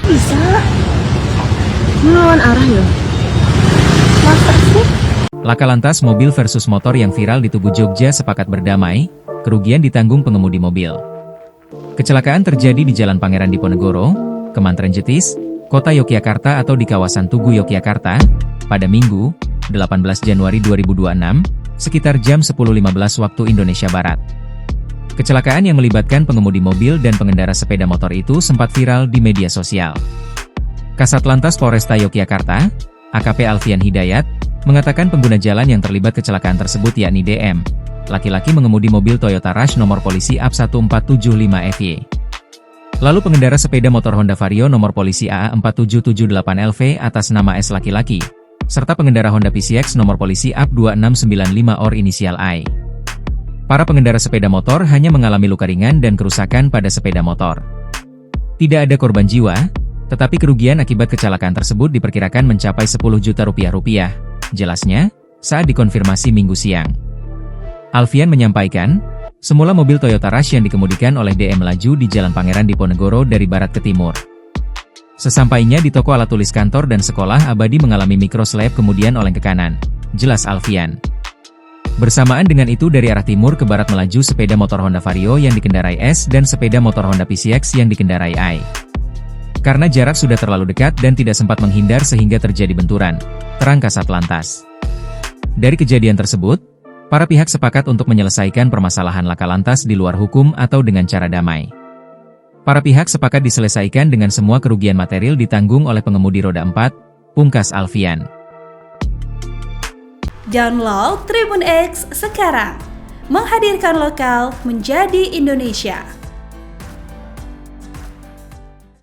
Bisa melawan arah ya? Masa sih? Laka lantas mobil versus motor yang viral di Tugu Jogja sepakat berdamai, kerugian ditanggung pengemudi mobil. Kecelakaan terjadi di Jalan Pangeran Diponegoro, Kementerian Jetis, Kota Yogyakarta atau di kawasan Tugu Yogyakarta, pada Minggu, 18 Januari 2026, sekitar jam 10.15 waktu Indonesia Barat. Kecelakaan yang melibatkan pengemudi mobil dan pengendara sepeda motor itu sempat viral di media sosial. Kasat Lantas Polresta Yogyakarta, AKP Alfian Hidayat, mengatakan pengguna jalan yang terlibat kecelakaan tersebut yakni DM, laki-laki mengemudi mobil Toyota Rush nomor polisi AP 1475FY. Lalu pengendara sepeda motor Honda Vario nomor polisi AA4778LV atas nama S laki-laki, serta pengendara Honda PCX nomor polisi AP 2695 OR inisial I. Para pengendara sepeda motor hanya mengalami luka ringan dan kerusakan pada sepeda motor. Tidak ada korban jiwa, tetapi kerugian akibat kecelakaan tersebut diperkirakan mencapai 10 juta rupiah, jelasnya, saat dikonfirmasi Minggu siang. Alfian menyampaikan, semula mobil Toyota Rush yang dikemudikan oleh DM melaju di Jalan Pangeran Diponegoro dari barat ke timur. Sesampainya di toko alat tulis kantor dan sekolah Abadi mengalami microslap kemudian oleng ke kanan, jelas Alfian. Bersamaan dengan itu dari arah timur ke barat melaju sepeda motor Honda Vario yang dikendarai S dan sepeda motor Honda PCX yang dikendarai I. Karena jarak sudah terlalu dekat dan tidak sempat menghindar sehingga terjadi benturan, terang Kasat Lantas. Dari kejadian tersebut, para pihak sepakat untuk menyelesaikan permasalahan laka lantas di luar hukum atau dengan cara damai. Para pihak sepakat diselesaikan dengan semua kerugian material ditanggung oleh pengemudi roda 4, pungkas Alfian. Download Tribun X sekarang, menghadirkan lokal menjadi Indonesia.